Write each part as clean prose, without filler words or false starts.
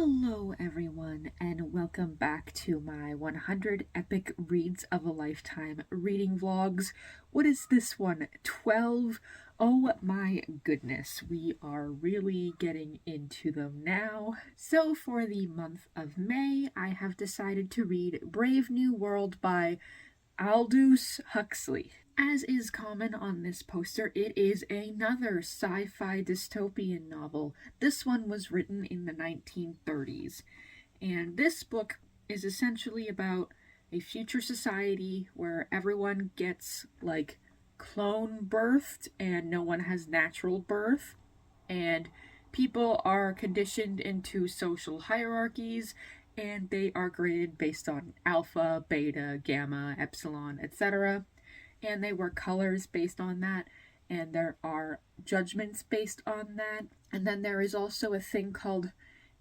Hello everyone, and welcome back to my 100 Epic Reads of a Lifetime reading vlogs. What is this one? 12? Oh my goodness, we are really getting into them now. So for the month of May, I have decided to read Brave New World by Aldous Huxley. As is common on this poster, it is another sci-fi dystopian novel. This one was written in the 1930s, and this book is essentially about a future society where everyone gets, like, clone birthed and no one has natural birth, and people are conditioned into social hierarchies, and they are graded based on alpha, beta, gamma, epsilon, etc. And they wear colors based on that, and there are judgments based on that. And then there is also a thing called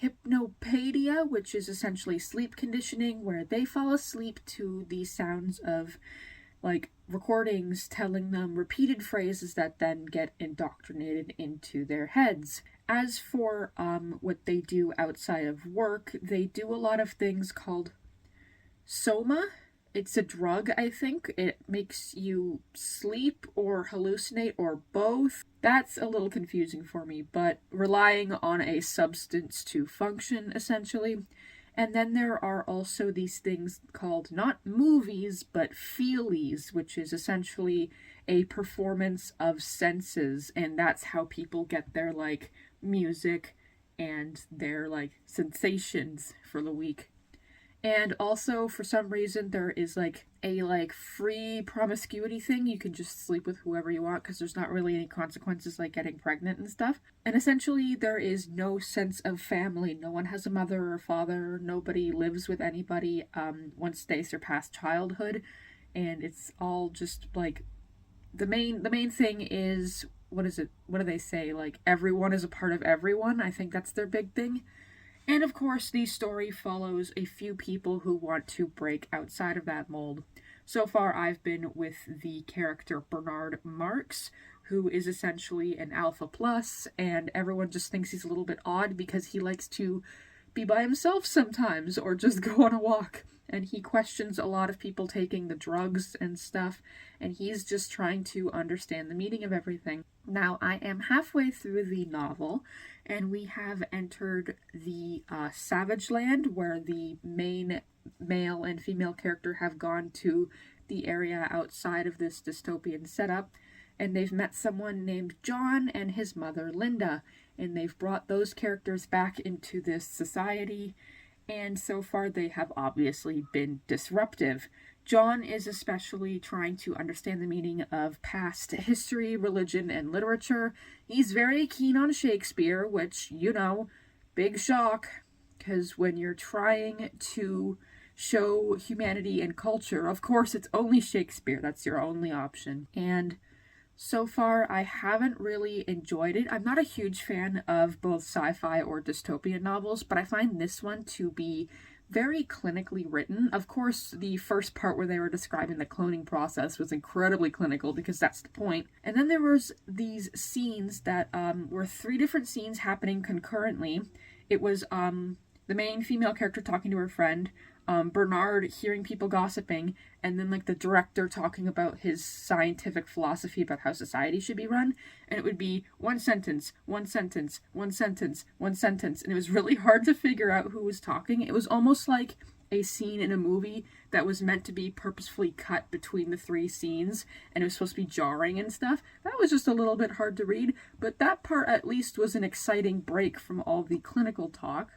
hypnopadia, which is essentially sleep conditioning, where they fall asleep to the sounds of, like, recordings telling them repeated phrases that then get indoctrinated into their heads. As for what they do outside of work, they do a lot of things called soma. It's a drug, I think. It makes you sleep or hallucinate or both. That's a little confusing for me, but relying on a substance to function, essentially. And then there are also these things called not movies, but feelies, which is essentially a performance of senses, and that's how people get their, like, music and their, like, sensations for the week. And also, for some reason, there is, like, a, like, free promiscuity thing. You can just sleep with whoever you want because there's not really any consequences, like getting pregnant and stuff. And essentially, there is no sense of family. No one has a mother or father. Nobody lives with anybody once they surpass childhood. And it's all just, like, the main thing is, what is it? What do they say? Like, everyone is a part of everyone. I think that's their big thing. And of course, the story follows a few people who want to break outside of that mold. So far, I've been with the character Bernard Marx, who is essentially an alpha plus, and everyone just thinks he's a little bit odd because he likes to be by himself sometimes or just go on a walk. And he questions a lot of people taking the drugs and stuff, and he's just trying to understand the meaning of everything. Now, I am halfway through the novel, and we have entered the Savage Land, where the main male and female character have gone to the area outside of this dystopian setup, and they've met someone named John and his mother Linda, and they've brought those characters back into this society, and so far they have obviously been disruptive. John is especially trying to understand the meaning of past history, religion, and literature. He's very keen on Shakespeare, which, you know, big shock, because when you're trying to show humanity and culture, of course it's only Shakespeare. That's your only option. And so far, I haven't really enjoyed it. I'm not a huge fan of both sci-fi or dystopian novels, but I find this one to be very clinically written. Of course, the first part where they were describing the cloning process was incredibly clinical because that's the point. And then there was these scenes that were 3 different scenes happening concurrently. It was the main female character talking to her friend, Bernard hearing people gossiping, and then, like, the director talking about his scientific philosophy about how society should be run, and it would be one sentence, one sentence, one sentence, one sentence, and it was really hard to figure out who was talking. It was almost like a scene in a movie that was meant to be purposefully cut between the 3 scenes, and it was supposed to be jarring and stuff. That was just a little bit hard to read, but that part at least was an exciting break from all the clinical talk.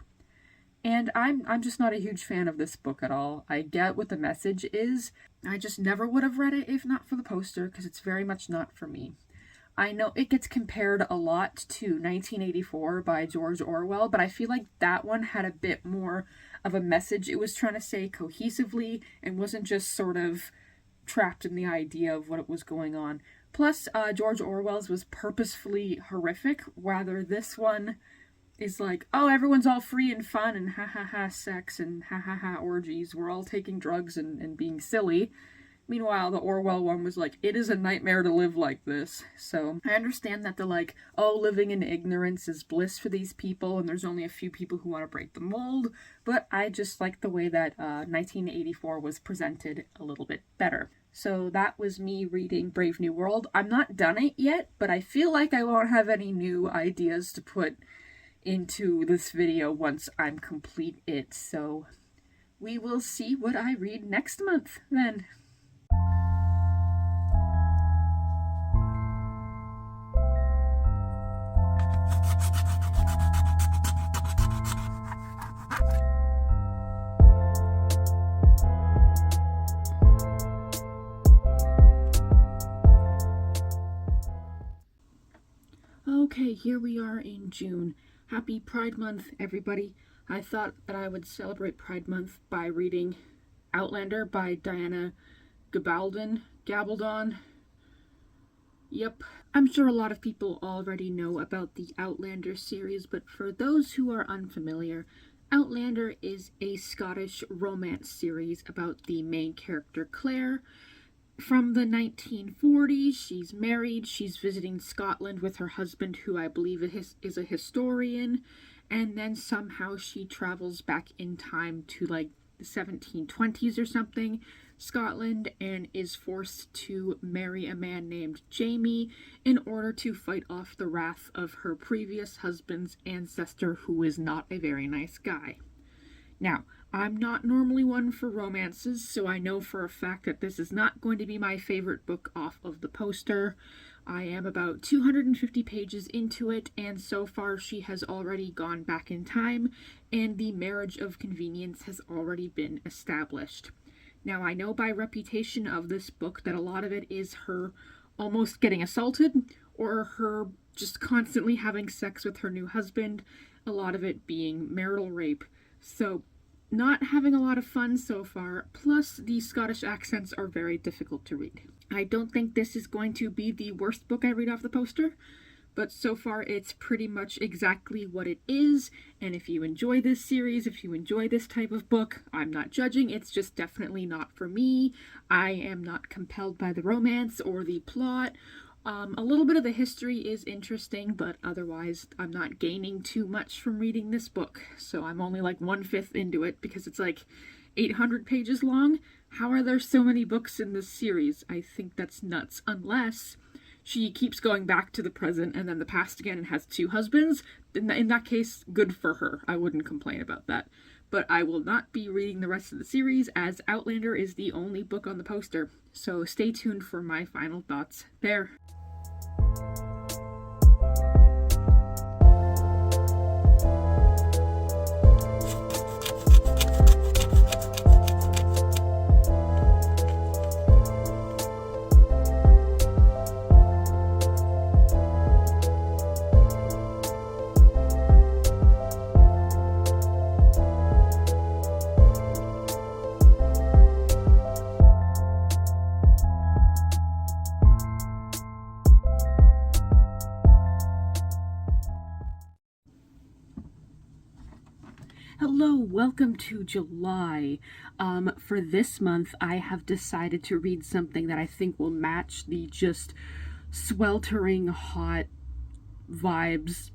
And I'm just not a huge fan of this book at all. I get what the message is. I just never would have read it if not for the poster, because it's very much not for me. I know it gets compared a lot to 1984 by George Orwell, but I feel like that one had a bit more of a message it was trying to say cohesively and wasn't just sort of trapped in the idea of what was going on. Plus, George Orwell's was purposefully horrific, rather this one is like, oh, everyone's all free and fun and sex and orgies. We're all taking drugs and being silly. Meanwhile, the Orwell one was like, it is a nightmare to live like this. So I understand that the living in ignorance is bliss for these people, and there's only a few people who want to break the mold, but I just like the way that 1984 was presented a little bit better. So that was me reading Brave New World. I'm not done it yet, but I feel like I won't have any new ideas to put into this video once I'm complete it. So we will see what I read next month then. Okay, here we are in June. Happy Pride Month, everybody. I thought that I would celebrate Pride Month by reading Outlander by Diana Gabaldon. Yep. I'm sure a lot of people already know about the Outlander series, but for those who are unfamiliar, Outlander is a Scottish romance series about the main character Claire. From the 1940s, she's married, she's visiting Scotland with her husband, who I believe is a historian, and then somehow she travels back in time to the 1720s or something, Scotland, and is forced to marry a man named Jamie in order to fight off the wrath of her previous husband's ancestor, who is not a very nice guy. Now, I'm not normally one for romances, so I know for a fact that this is not going to be my favorite book off of the poster. I am about 250 pages into it, and so far she has already gone back in time, and the marriage of convenience has already been established. Now, I know by reputation of this book that a lot of it is her almost getting assaulted, or her just constantly having sex with her new husband, a lot of it being marital rape. So, not having a lot of fun so far, plus the Scottish accents are very difficult to read. I don't think this is going to be the worst book I read off the poster, but so far it's pretty much exactly what it is, and if you enjoy this series, if you enjoy this type of book, I'm not judging, it's just definitely not for me. I am not compelled by the romance or the plot. A little bit of the history is interesting, but otherwise I'm not gaining too much from reading this book. So I'm only 1/5 into it because it's 800 pages long. How are there so many books in this series? I think that's nuts, unless she keeps going back to the present and then the past again and has 2 husbands. In that case, good for her. I wouldn't complain about that. But I will not be reading the rest of the series, as Outlander is the only book on the poster. So stay tuned for my final thoughts there. Hello, welcome to July. For this month, I have decided to read something that I think will match the just sweltering hot vibes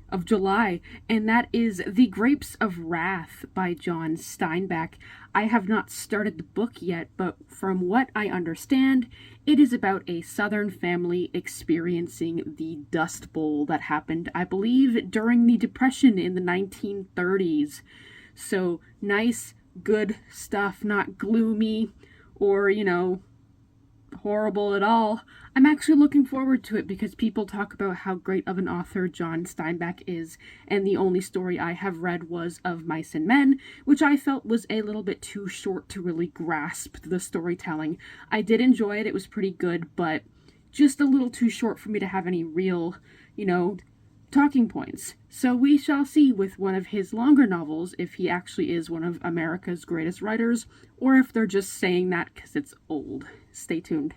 of July, and that is The Grapes of Wrath by John Steinbeck. I have not started the book yet, but from what I understand, it is about a Southern family experiencing the Dust Bowl that happened, I believe, during the Depression in the 1930s. So, nice, good stuff, not gloomy or, horrible at all. I'm actually looking forward to it because people talk about how great of an author John Steinbeck is, and the only story I have read was Of Mice and Men, which I felt was a little bit too short to really grasp the storytelling. I did enjoy it, it was pretty good, but just a little too short for me to have any real, talking points. So we shall see with one of his longer novels if he actually is one of America's greatest writers, or if they're just saying that because it's old. Stay tuned.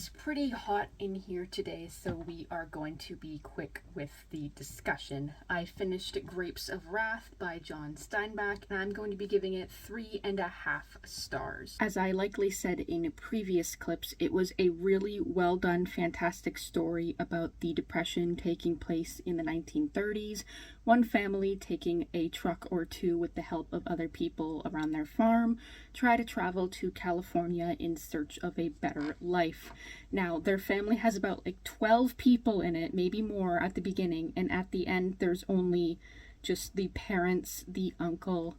is pretty hot in here today, so we are going to be quick with the discussion. I finished Grapes of Wrath by John Steinbeck, and I'm going to be giving it 3.5 stars. As I likely said in previous clips, it was a really well done, fantastic story about the Depression taking place in the 1930s. One family taking a truck or two with the help of other people around their farm try to travel to California in search of a better life. Now, their family has about 12 people in it, maybe more at the beginning, and at the end there's only just the parents, the uncle,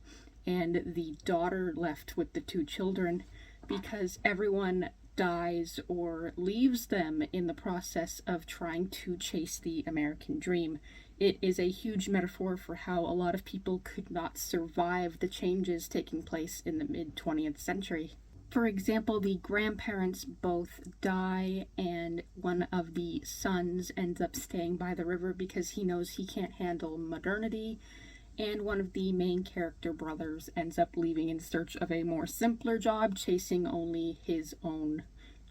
and the daughter left with the 2 children because everyone dies or leaves them in the process of trying to chase the American dream. It is a huge metaphor for how a lot of people could not survive the changes taking place in the mid-20th century. For example, the grandparents both die, and one of the sons ends up staying by the river because he knows he can't handle modernity, and one of the main character brothers ends up leaving in search of a more simpler job, chasing only his own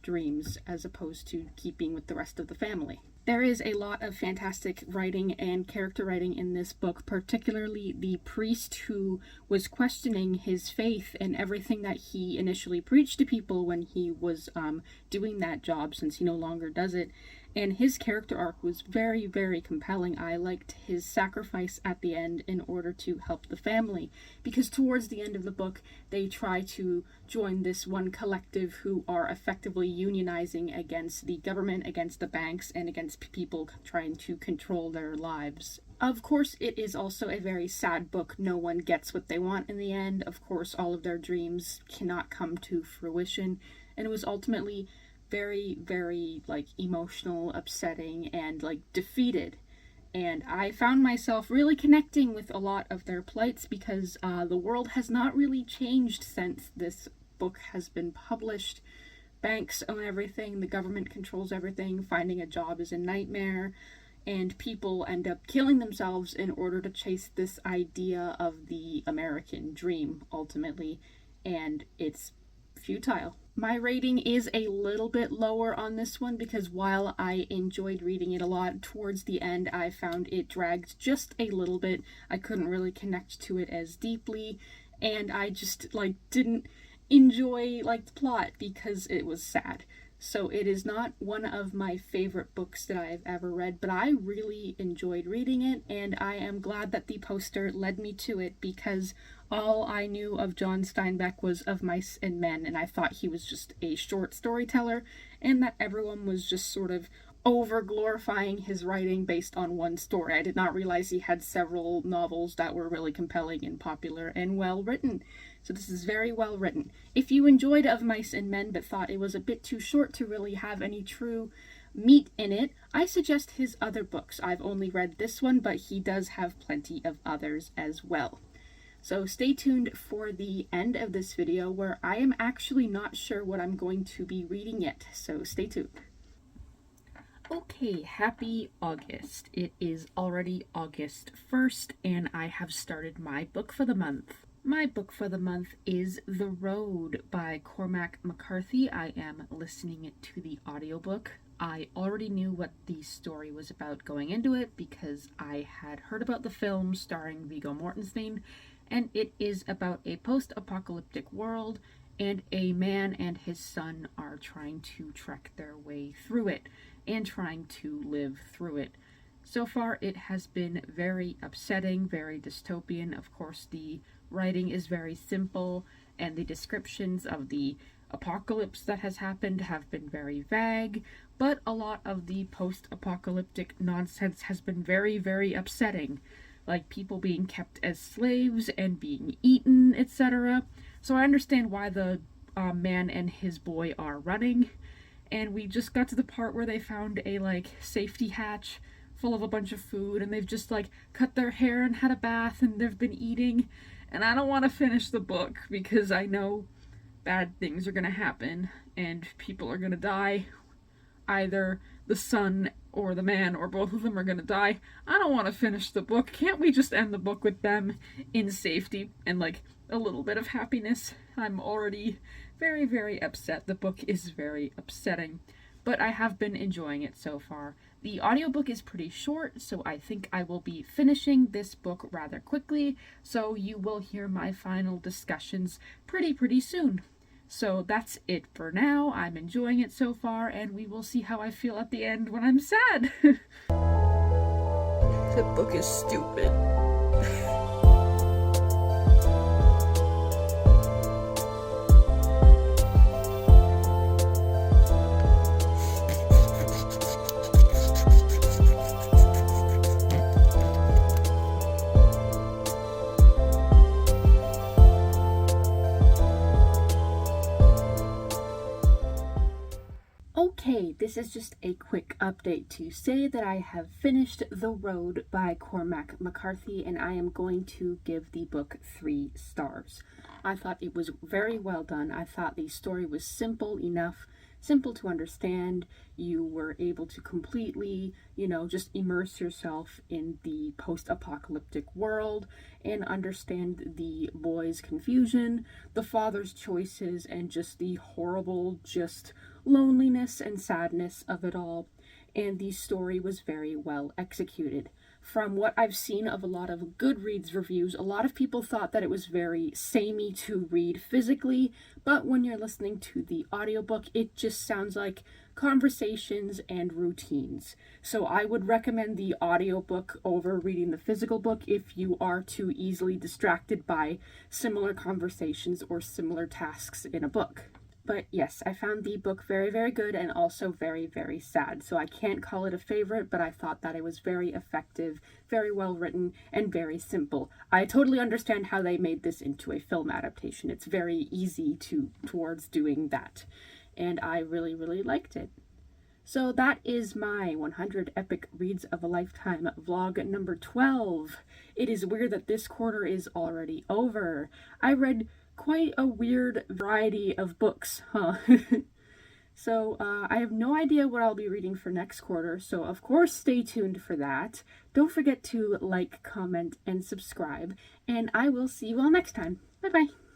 dreams as opposed to keeping with the rest of the family. There is a lot of fantastic writing and character writing in this book, particularly the priest who was questioning his faith and everything that he initially preached to people when he was doing that job, since he no longer does it. And his character arc was very, very compelling. I liked his sacrifice at the end in order to help the family, because towards the end of the book, they try to join this one collective who are effectively unionizing against the government, against the banks, and against people trying to control their lives. Of course, it is also a very sad book. No one gets what they want in the end. Of course, all of their dreams cannot come to fruition, and it was ultimately very, very emotional, upsetting, and defeated. And I found myself really connecting with a lot of their plights because the world has not really changed since this book has been published. Banks own everything, the government controls everything, finding a job is a nightmare, and people end up killing themselves in order to chase this idea of the American dream, ultimately, and it's futile. My rating is a little bit lower on this one because while I enjoyed reading it a lot, towards the end I found it dragged just a little bit. I couldn't really connect to it as deeply, and I just didn't enjoy the plot because it was sad. So it is not one of my favorite books that I have ever read, but I really enjoyed reading it, and I am glad that the poster led me to it because all I knew of John Steinbeck was Of Mice and Men, and I thought he was just a short storyteller, and that everyone was just sort of over-glorifying his writing based on one story. I did not realize he had several novels that were really compelling and popular and well-written. So this is very well written. If you enjoyed Of Mice and Men but thought it was a bit too short to really have any true meat in it, I suggest his other books. I've only read this one, but he does have plenty of others as well. So stay tuned for the end of this video where I am actually not sure what I'm going to be reading yet, so stay tuned. Okay, happy August. It is already August 1st, and I have started my book for the month. My book for the month is The Road by Cormac McCarthy. I am listening it to the audiobook. I already knew what the story was about going into it because I had heard about the film starring Viggo Mortensen, and it is about a post-apocalyptic world, and a man and his son are trying to trek their way through it and trying to live through it. So far, it has been very upsetting, very dystopian. Of course, the writing is very simple, and the descriptions of the apocalypse that has happened have been very vague, but a lot of the post-apocalyptic nonsense has been very, very upsetting, like people being kept as slaves and being eaten, etc. So I understand why the man and his boy are running, and we just got to the part where they found a safety hatch full of a bunch of food, and they've just cut their hair and had a bath, and they've been eating, and I don't want to finish the book because I know bad things are going to happen and people are going to die. Either the son or the man or both of them are going to die. I don't want to finish the book. Can't we just end the book with them in safety and a little bit of happiness? I'm already very, very upset. The book is very upsetting. but I have been enjoying it so far. The audiobook is pretty short, so I think I will be finishing this book rather quickly, so you will hear my final discussions pretty soon. So that's it for now. I'm enjoying it so far, and we will see how I feel at the end when I'm sad. The book is stupid. Okay, this is just a quick update to say that I have finished The Road by Cormac McCarthy, and I am going to give the book 3 stars. I thought it was very well done. I thought the story was simple enough, simple to understand. You were able to completely, just immerse yourself in the post-apocalyptic world and understand the boy's confusion, the father's choices, and just the horrible, loneliness and sadness of it all. And the story was very well executed. From what I've seen of a lot of Goodreads reviews, a lot of people thought that it was very samey to read physically, but when you're listening to the audiobook, it just sounds like conversations and routines. So I would recommend the audiobook over reading the physical book if you are too easily distracted by similar conversations or similar tasks in a book. But yes, I found the book very good and also very sad. So I can't call it a favorite, but I thought that it was very effective, very well written, and very simple. I totally understand how they made this into a film adaptation. It's very easy towards doing that. And I really liked it. So that is my 100 Epic Reads of a Lifetime vlog number 12. It is weird that this quarter is already over. I read quite a weird variety of books, huh? So I have no idea what I'll be reading for next quarter, so of course stay tuned for that. Don't forget to like, comment, and subscribe, and I will see you all next time. Bye bye!